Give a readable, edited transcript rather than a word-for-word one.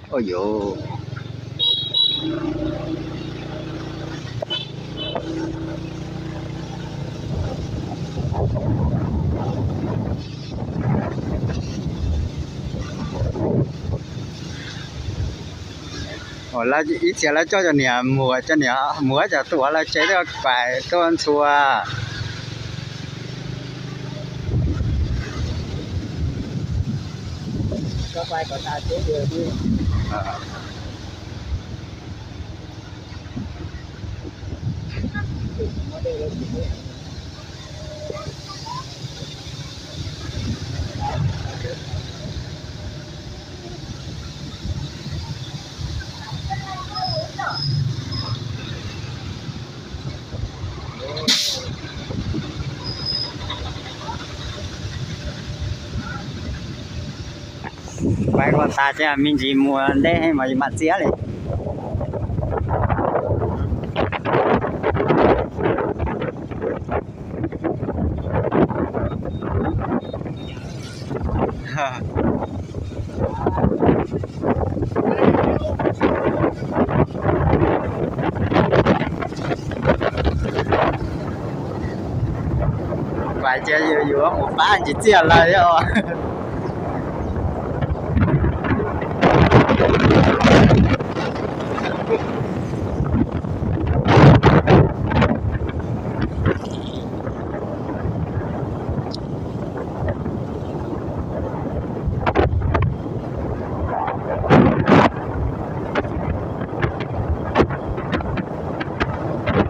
โอ้โย哦，那以前那叫做年磨，这年磨就多了，这个拐端出啊。ก็ไปก็ตาเจ๊เดียวนี่มาได้เลยQuay qua ta chứ mình chỉ mua đây hay mà mặt xía này. Quay chơi vừa vừa một ba chỉ chia lời thôi.